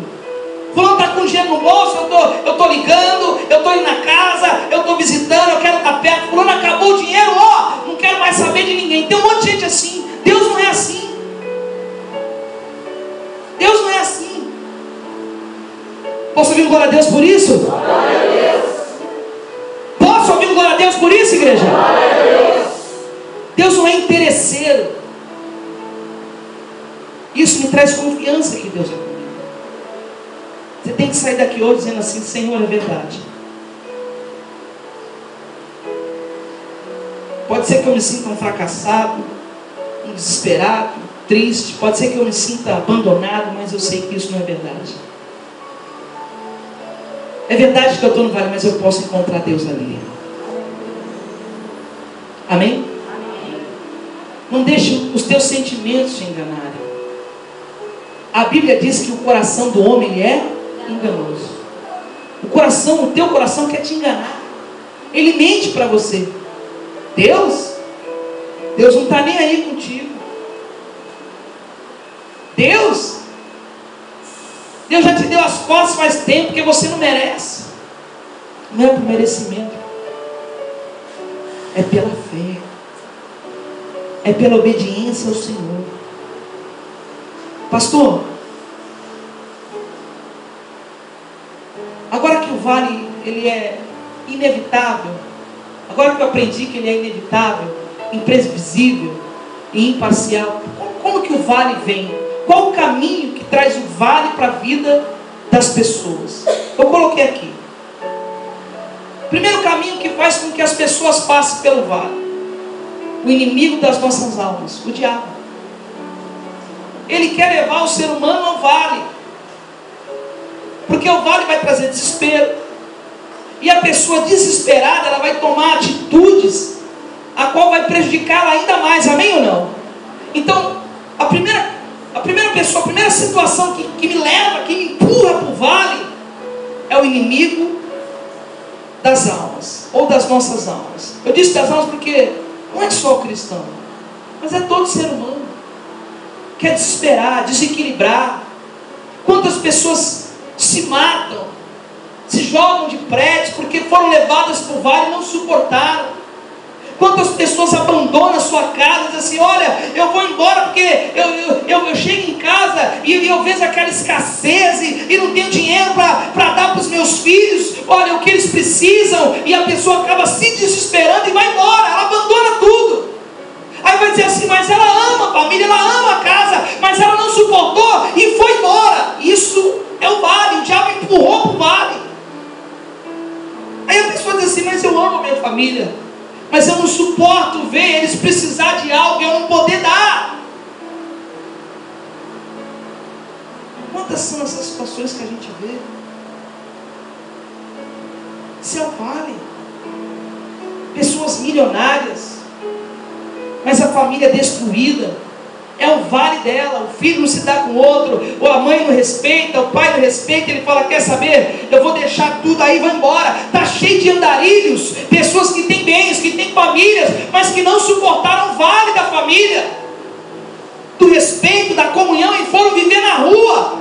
Fulano está com dinheiro no bolso, eu estou ligando, eu estou indo na casa, eu estou visitando, eu quero estar perto. Fulano acabou o dinheiro, não quero mais saber de ninguém. Tem um monte de gente assim. Deus não é assim. Deus não é assim. Posso ouvir um glória a Deus por isso? Glória a Deus. Posso ouvir um glória a Deus por isso, igreja? Glória a Deus. Deus não é interesseiro. Isso me traz confiança que Deus é comigo. Você tem que sair daqui hoje dizendo assim, Senhor, é verdade. Pode ser que eu me sinta um fracassado, um desesperado, triste. Pode ser que eu me sinta abandonado, mas eu sei que isso não é verdade. É verdade que eu estou no vale, mas eu posso encontrar Deus ali. Amém? Não deixe os teus sentimentos te enganarem. A Bíblia diz que o coração do homem ele é enganoso. O teu coração quer te enganar. Ele mente para você. Deus não está nem aí contigo. Deus já te deu as costas faz tempo, porque você não merece. Não é por merecimento, é pela fé, é pela obediência ao Senhor. Pastor, agora que o vale ele é inevitável, agora que eu aprendi que ele é inevitável, imprevisível e imparcial, como que o vale vem? Qual o caminho que traz o vale para a vida das pessoas? Eu coloquei aqui. Primeiro caminho que faz com que as pessoas passem pelo vale: o inimigo das nossas almas, o diabo. Ele quer levar o ser humano ao vale, porque o vale vai trazer desespero, e a pessoa desesperada, ela vai tomar atitudes a qual vai prejudicá-la ainda mais, amém ou não? Então, a primeira situação que me leva, que me empurra para o vale, é o inimigo das almas, ou das nossas almas. Eu disse das almas porque não é só o cristão, mas é todo ser humano. Quer desesperar, desequilibrar. Quantas pessoas se matam, se jogam de prédios porque foram levadas para o vale e não suportaram. Quantas pessoas abandonam a sua casa e dizem assim: olha, eu vou embora porque eu chego em casa e eu vejo aquela escassez e não tenho dinheiro para dar para os meus filhos, olha, o que eles precisam, e a pessoa acaba se desesperando e vai embora, ela abandona tudo. Aí vai dizer assim: mas ela ama a família, ela ama a casa, mas ela não suportou e foi embora. Isso é o vale, o diabo empurrou para o vale. Aí a pessoa diz assim: mas eu amo a minha família, mas eu não suporto ver eles precisar de algo e eu não poder dar. Quantas são essas situações que a gente vê? Isso é o vale. Pessoas milionárias, mas a família é destruída. É o vale dela. O filho não se dá com o outro, ou a mãe não respeita, o pai não respeita. Ele fala: quer saber, eu vou deixar tudo aí, vou embora. Está cheio de andarilhos, pessoas que têm bens, que têm famílias, mas que não suportaram o vale da família, do respeito, da comunhão, e foram viver na rua.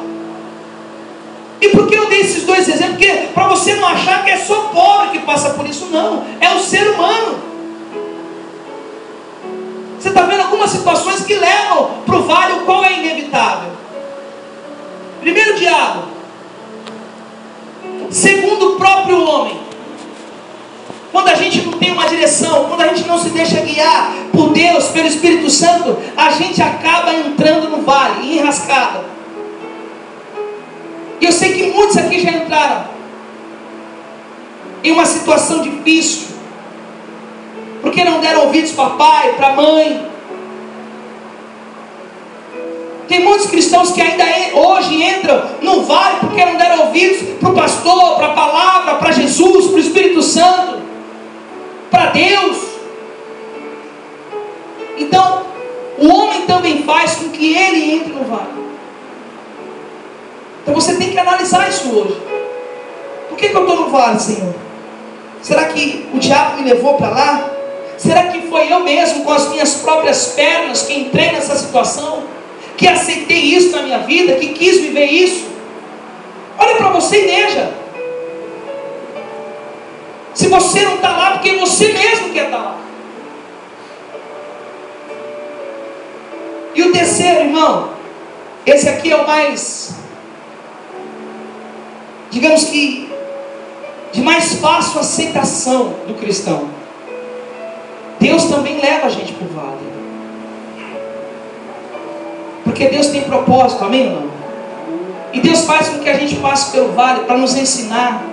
E por que eu dei esses dois exemplos? Porque para você não achar que é só pobre que passa por isso. Não, é o ser humano. Você está vendo algumas situações que levam para o vale, o qual é inevitável. Primeiro, o diabo. Segundo, o próprio homem. Quando a gente não tem uma direção, quando a gente não se deixa guiar por Deus, pelo Espírito Santo, a gente acaba entrando no vale, enrascada. E eu sei que muitos aqui já entraram em uma situação difícil, porque não deram ouvidos para pai, para mãe. Tem muitos cristãos que ainda hoje entram no vale porque não deram ouvidos para o pastor, para a palavra, para Jesus, para o Espírito Santo, para Deus. Então, o homem também faz com que ele entre no vale. Então você tem que analisar isso hoje. Por que eu estou no vale, Senhor? Será que o diabo me levou para lá? Será que foi eu mesmo, com as minhas próprias pernas, que entrei nessa situação? Que aceitei isso na minha vida? Que quis viver isso? Olha para você e veja. Se você não está lá, porque você mesmo quer estar lá. E o terceiro, irmão, esse aqui é o mais, digamos que, de mais fácil aceitação do cristão. Deus também leva a gente para o vale, porque Deus tem propósito, amém ou não? E Deus faz com que a gente passe pelo vale para nos ensinar,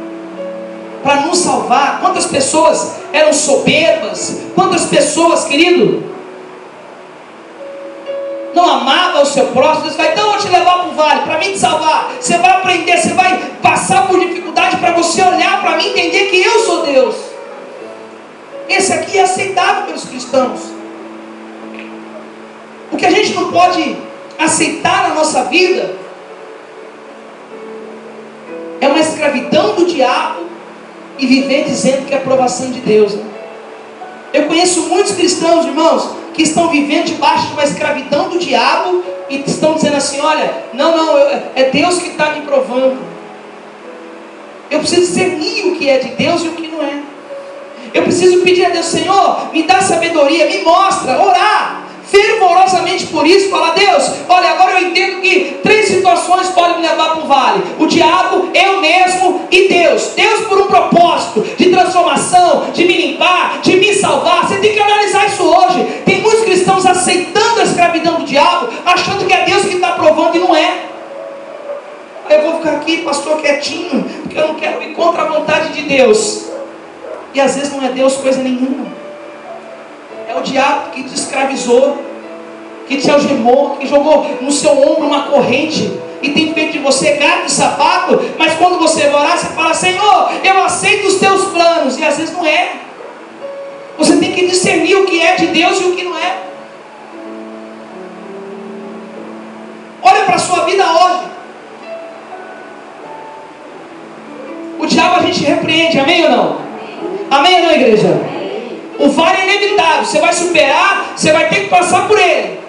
para nos salvar. Quantas pessoas eram soberbas, quantas pessoas, querido, não amavam o seu próximo. Deus vai: então eu vou te levar para o vale, para mim te salvar. Você vai aprender, você vai passar por dificuldade para você olhar para mim e entender que eu sou Deus. Esse aqui é aceitável pelos cristãos. O que a gente não pode aceitar na nossa vida é uma escravidão do diabo e viver dizendo que é aprovação de Deus, né? Eu conheço muitos cristãos, irmãos, que estão vivendo debaixo de uma escravidão do diabo e estão dizendo assim: olha, não, é Deus que está me provando. Eu preciso discernir o que é de Deus e o que não é. Eu preciso pedir a Deus: Senhor, me dá sabedoria, me mostra, orar fervorosamente por isso, falar: Deus, olha, agora eu entendo que 3 situações podem me levar para o vale: o diabo, eu mesmo e Deus. Deus por um propósito de transformação, de me limpar, de me salvar. Você tem que analisar isso hoje. Tem muitos cristãos aceitando a escravidão do diabo, achando que é Deus que está provando, e não é. Eu vou ficar aqui, pastor, quietinho, porque eu não quero ir contra a vontade de Deus. E às vezes não é Deus coisa nenhuma. É o diabo que te escravizou, que te algemou, que jogou no seu ombro uma corrente e tem feito de você gato e sapato. Mas quando você vai orar, você fala: Senhor, eu aceito os teus planos. E às vezes não é. Você tem que discernir o que é de Deus e o que não é. Olha para a sua vida hoje. O diabo a gente repreende, amém ou não? Amém ou não, igreja? O vale é inevitável, você vai superar, você vai ter que passar por ele.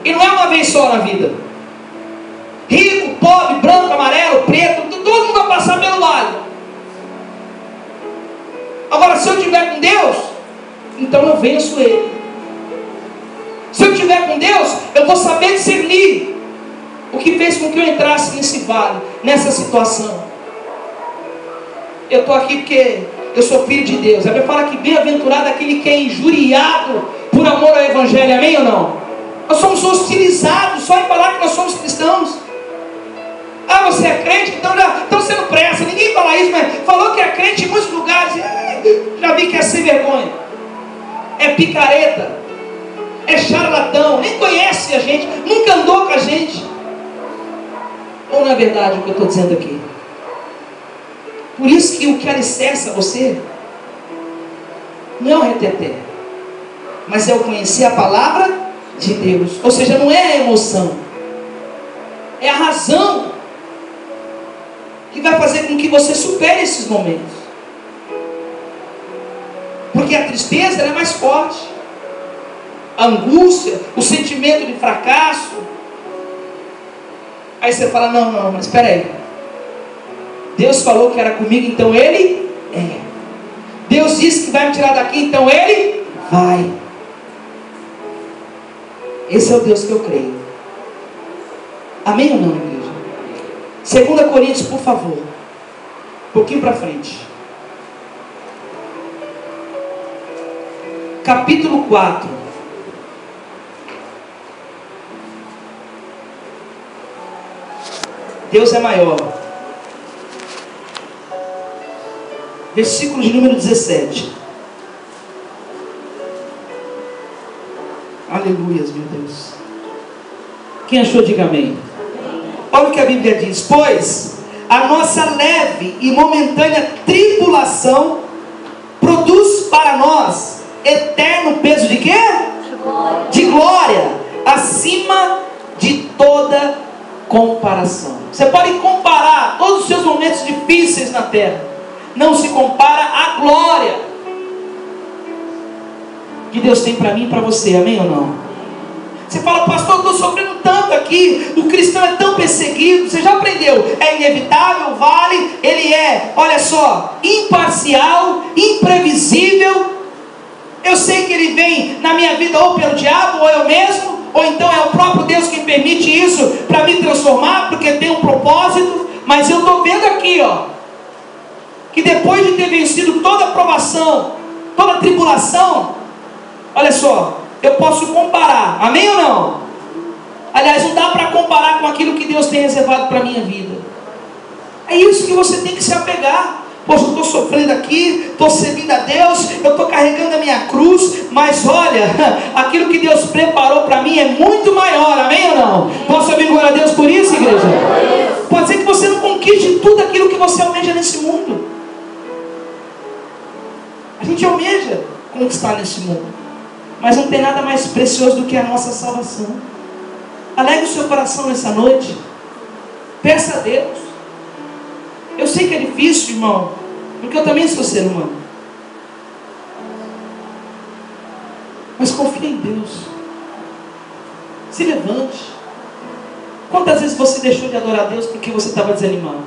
E não é uma vez só na vida. Rico, pobre, branco, amarelo, preto, todo mundo vai passar pelo vale. Agora, se eu estiver com Deus, então eu venço ele. Se eu estiver com Deus, eu vou saber discernir o que fez com que eu entrasse nesse vale, nessa situação. Eu estou aqui porque eu sou filho de Deus. A Bíblia fala que bem-aventurado aquele que é injuriado por amor ao Evangelho, amém ou não? Nós somos hostilizados só em falar que nós somos cristãos. Ah, você é crente? Então você não presta. Ninguém fala isso, mas falou que é crente em muitos lugares. Já vi que é sem vergonha, é picareta, é charlatão, nem conhece a gente, nunca andou com a gente. Ou não é verdade o que eu estou dizendo aqui? Por isso que o que alicerça você não é o reteté, mas é o conhecer a palavra de Deus. Ou seja, não é a emoção, é a razão que vai fazer com que você supere esses momentos. Porque a tristeza ela é mais forte, a angústia, o sentimento de fracasso. Aí você fala: não, mas espera aí, Deus falou que era comigo, então Ele é. Deus disse que vai me tirar daqui, então Ele vai. Esse é o Deus que eu creio. Amém ou não, igreja? 2 Coríntios, por favor, um pouquinho para frente. Capítulo 4. Deus é maior. Versículo de número 17. Aleluias, meu Deus. Quem achou, diga amém. Olha o que a Bíblia diz: pois a nossa leve e momentânea tribulação produz para nós eterno peso de quê? De glória, acima de toda comparação. Você pode comparar todos os seus momentos difíceis na terra, não se compara à glória que Deus tem para mim e para você, amém ou não? Você fala: pastor, eu estou sofrendo tanto aqui, o cristão é tão perseguido. Você já aprendeu, é inevitável, vale, ele é, olha só, imparcial, imprevisível. Eu sei que ele vem na minha vida ou pelo diabo, ou eu mesmo, ou então é o próprio Deus que permite isso para me transformar, porque tem um propósito. Mas eu estou vendo aqui, que depois de ter vencido toda a provação, toda a tribulação, olha só, eu posso comparar, amém ou não? Aliás, não dá para comparar com aquilo que Deus tem reservado para a minha vida. É isso que você tem que se apegar. Poxa, eu estou sofrendo aqui, estou servindo a Deus, eu estou carregando a minha cruz, mas olha, aquilo que Deus preparou para mim é muito maior, amém ou não? Posso ouvir glória a Deus por isso, igreja? Pode ser que você não conquiste tudo aquilo que você almeja nesse mundo. A gente almeja conquistar nesse mundo, mas não tem nada mais precioso do que a nossa salvação. Alegre o seu coração nessa noite, peça a Deus. Eu sei que é difícil, irmão, porque eu também sou ser humano, mas confia em Deus. Se levante. Quantas vezes você deixou de adorar a Deus porque você estava desanimado?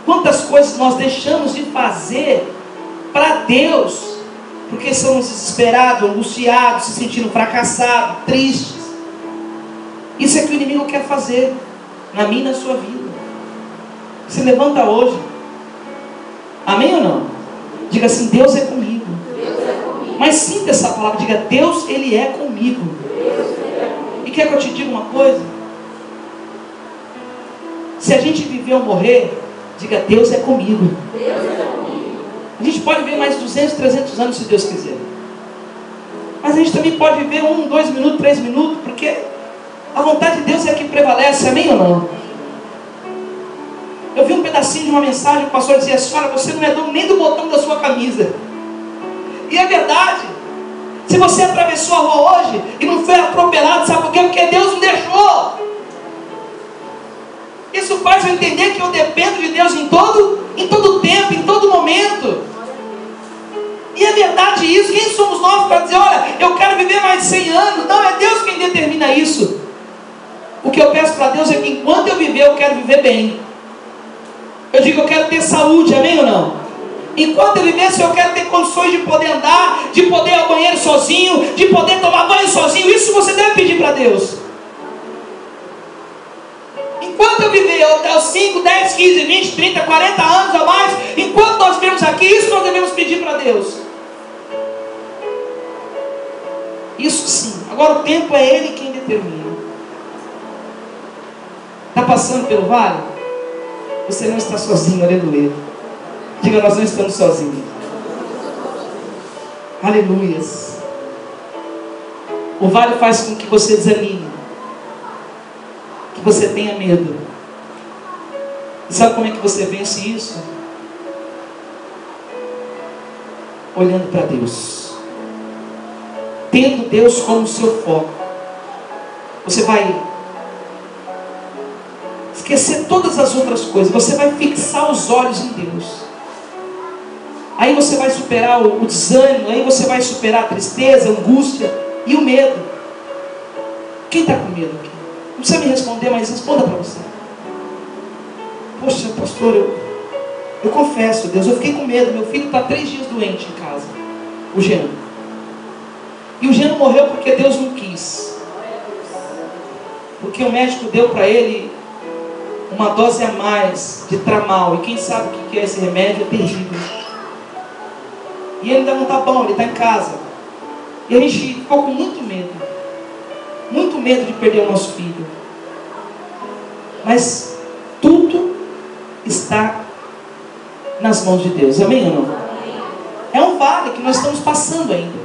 Quantas coisas nós deixamos de fazer para Deus porque somos desesperados, angustiados, se sentindo fracassados, tristes? Isso é que o inimigo quer fazer na minha e na sua vida. Se levanta hoje. Amém ou não? Diga assim: Deus é comigo. Deus é comigo. Mas sinta essa palavra, diga: Deus, Ele é comigo. E quer que eu te diga uma coisa? Se a gente viver ou morrer, diga: Deus é comigo. Deus é comigo. A gente pode viver mais 200, 300 anos se Deus quiser. Mas a gente também pode viver 1, 2 minutos, 3 minutos, porque a vontade de Deus é que prevalece. Amém ou não? Eu vi um pedacinho de uma mensagem, o pastor dizia assim: olha, você não é dono nem do botão da sua camisa. E é verdade. Se você atravessou a rua hoje e não foi atropelado, sabe por quê? Porque Deus não deixou. Isso faz eu entender que eu dependo de Deus em todo tempo, em todo momento. E é verdade isso. Quem somos nós para dizer: olha, eu quero viver mais de 100 anos? Não, é Deus quem determina isso. O que eu peço para Deus é que enquanto eu viver, eu quero viver bem. Eu digo: eu quero ter saúde, amém ou não? Enquanto eu viver, se eu quero ter condições de poder andar, de poder ir ao banheiro sozinho, de poder tomar banho sozinho, isso você deve pedir para Deus. Enquanto eu viver aos 5, 10, 15, 20, 30, 40 anos ou mais, enquanto nós vivemos aqui, isso nós devemos pedir para Deus. Isso sim. Agora o tempo é Ele quem determina. Está passando pelo vale? Você não está sozinho, aleluia. Diga: nós não estamos sozinhos. Aleluias. O vale faz com que você desanime, que você tenha medo. E sabe como é que você vence isso? Olhando para Deus, tendo Deus como seu foco. Você vai esquecer todas as outras coisas, você vai fixar os olhos em Deus. Aí você vai superar o desânimo, aí você vai superar a tristeza, a angústia e o medo. Quem está com medo aqui? Não precisa me responder, mas responda para você. Poxa, pastor, eu confesso, Deus, eu fiquei com medo. Meu filho está 3 dias doente em casa, o Jean. E o Jean morreu porque Deus não quis. Porque o médico deu para ele uma dose a mais de tramal. E quem sabe o que é esse remédio? É terrível. E ele ainda não está bom, ele está em casa. E a gente ficou com muito medo de perder o nosso filho. Mas tudo está nas mãos de Deus, amém ou não? É um vale que nós estamos passando ainda.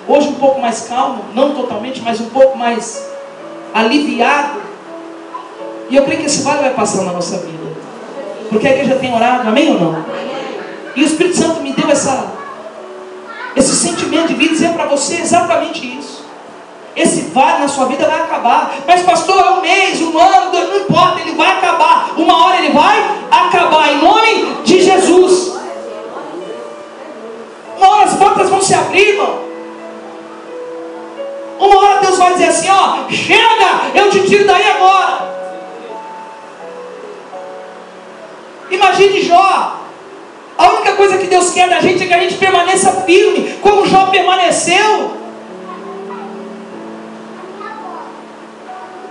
Hoje um pouco mais calmo, não totalmente, mas um pouco mais aliviado. E eu creio que esse vale vai passar na nossa vida, porque a igreja tem orado, amém ou não? E o Espírito Santo me deu esse sentimento de vir dizer para você exatamente isso. Esse vale na sua vida vai acabar. Mas pastor, é um mês, um ano, não importa, ele vai acabar. Uma hora ele vai acabar, em nome de Jesus. Uma hora as portas vão se abrir, irmão. Uma hora Deus vai dizer assim: ó, chega, eu te tiro daí agora. Imagine Jó. A única coisa que Deus quer da gente é que a gente permaneça firme, como Jó permaneceu.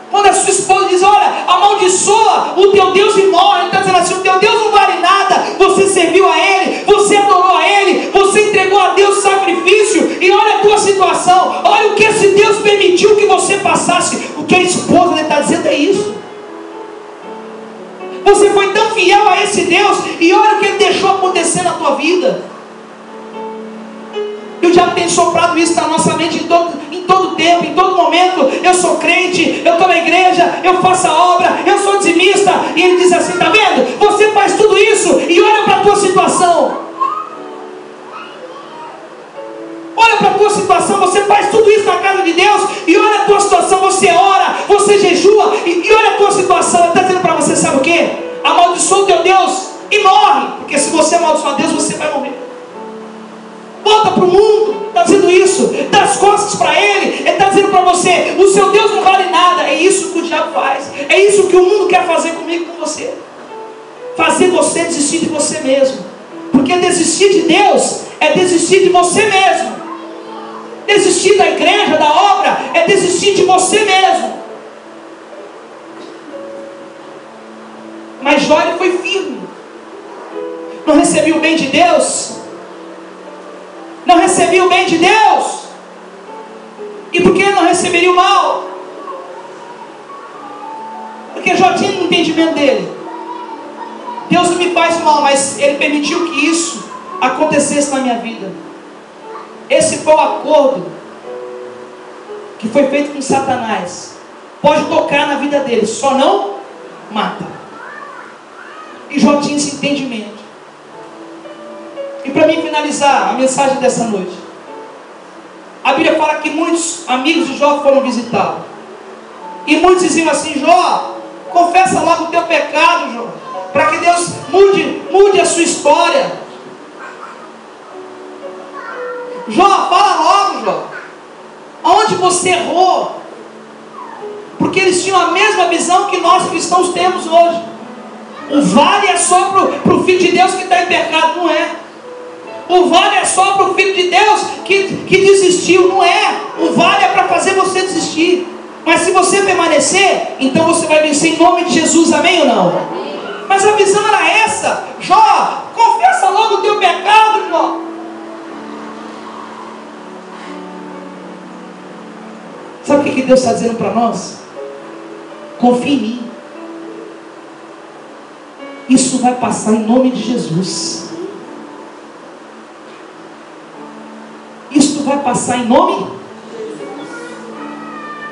Quando a sua esposa diz: olha, amaldiçoa o teu Deus e morre, ele está dizendo assim: o teu Deus não vale nada. Você serviu a Ele, você adorou a Ele, você entregou a Deus sacrifício. E olha a tua situação, olha o que esse Deus permitiu que você passasse. O que a esposa está dizendo é isso. Você foi tão fiel a esse Deus, e olha o que Ele deixou acontecer na tua vida. E o diabo tem soprado isso na nossa mente em todo tempo, em todo momento. Eu sou crente, eu estou na igreja, eu faço a obra, eu sou dizimista. E ele diz assim: está vendo? Você faz tudo isso e olha para a tua situação. Olha para a tua situação, você faz tudo isso na casa de Deus e olha a tua situação, você ora, você jejua e olha a tua situação. Ele está dizendo para você, sabe o que? Amaldiçoa o teu Deus e morre, porque se você amaldiçoar Deus, você vai morrer. Volta para o mundo. Está está dizendo isso, das costas para Ele. Ele está dizendo para você: o seu Deus não vale nada. É isso que o diabo faz, é isso que o mundo quer fazer comigo e com você, fazer você desistir de você mesmo. Porque desistir de Deus é desistir de você mesmo. Desistir da igreja, da obra, é desistir de você mesmo. Mas Jó, ele foi firme. Não recebia o bem de Deus. Não recebia o bem de Deus. E por que ele não receberia o mal? Porque Jó tinha um entendimento dele: Deus não me faz mal, mas Ele permitiu que isso acontecesse na minha vida. Esse foi o acordo que foi feito com Satanás. Pode tocar na vida dele, só não mata. E Jó tinha esse entendimento. E para mim finalizar a mensagem dessa noite, a Bíblia fala que muitos amigos de Jó foram visitá-lo. E muitos diziam assim: Jó, confessa logo o teu pecado, Jó, para que Deus mude a sua história. Jó, fala logo, Jó, aonde você errou. Porque eles tinham a mesma visão que nós cristãos temos hoje. O vale é só para o Filho de Deus que está em pecado. Não é. O vale é só para o Filho de Deus que desistiu. Não é. O vale é para fazer você desistir. Mas se você permanecer, então você vai vencer em nome de Jesus. Amém ou não? Amém. Mas a visão era essa: Jó, confessa logo o teu pecado, Jó. Sabe o que Deus está dizendo para nós? Confie em mim. Isso vai passar em nome de Jesus. Isso vai passar em nome.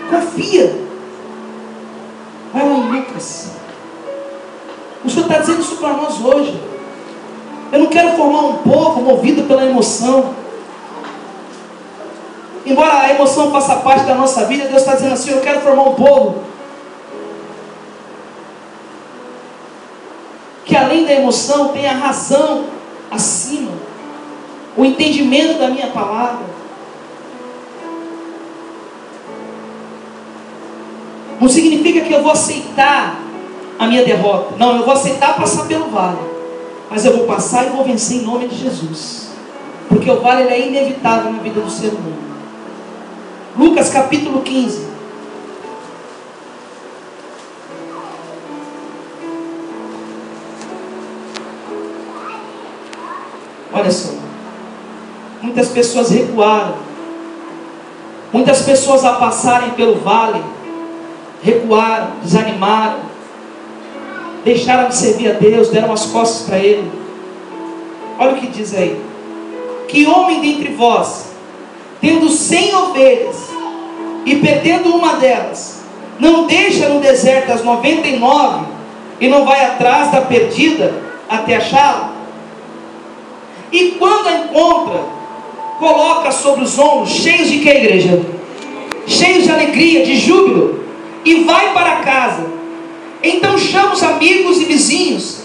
Confia. Vai lá em Lucas. O Senhor está dizendo isso para nós hoje. Eu não quero formar um povo movido pela emoção. Embora a emoção faça parte da nossa vida, Deus está dizendo assim: eu quero formar um povo que além da emoção tem a razão acima, o entendimento da minha palavra. Não significa que eu vou aceitar a minha derrota. Não, eu vou aceitar passar pelo vale, mas eu vou passar e vou vencer em nome de Jesus. Porque o vale ele é inevitável na vida do ser humano. Lucas capítulo 15. Olha só. Muitas pessoas recuaram. Muitas pessoas, a passarem pelo vale, recuaram, desanimaram, deixaram de servir a Deus, deram as costas para Ele. Olha o que diz aí: que homem dentre vós, tendo 100 ovelhas e perdendo uma delas, não deixa no deserto as 99 e não vai atrás da perdida até achá-la? E quando a encontra, coloca sobre os ombros, cheios de que, igreja? Cheios de alegria, de júbilo, e vai para casa. Então chama os amigos e vizinhos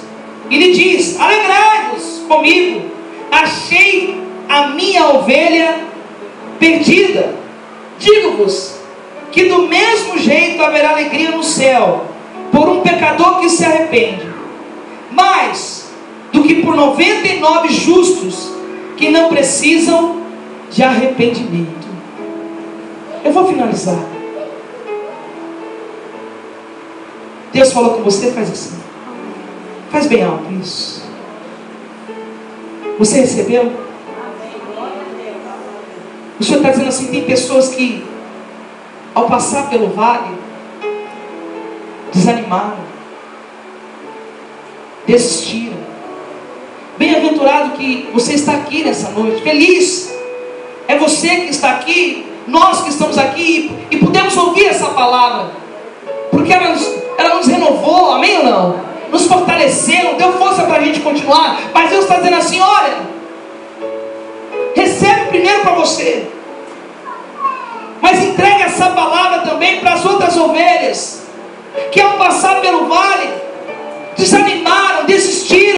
e lhe diz: alegrai-vos comigo, achei a minha ovelha perdida. Digo-vos que do mesmo jeito haverá alegria no céu por um pecador que se arrepende, mais do que por 99 justos que não precisam de arrependimento. Eu vou finalizar. Deus falou com você, faz assim. Faz bem alto isso. Você recebeu? O Senhor está dizendo assim: tem pessoas que, ao passar pelo vale, desanimaram, desistiram. Bem-aventurado que você está aqui nessa noite. Feliz é você que está aqui, nós que estamos aqui e podemos ouvir essa palavra, porque ela nos renovou, amém ou não? Nos fortaleceu, deu força para a gente continuar. Mas Deus está dizendo assim: olha, recebe primeiro para você, mas entregue essa palavra também para as outras ovelhas que ao passar pelo vale desanimaram, desistiram.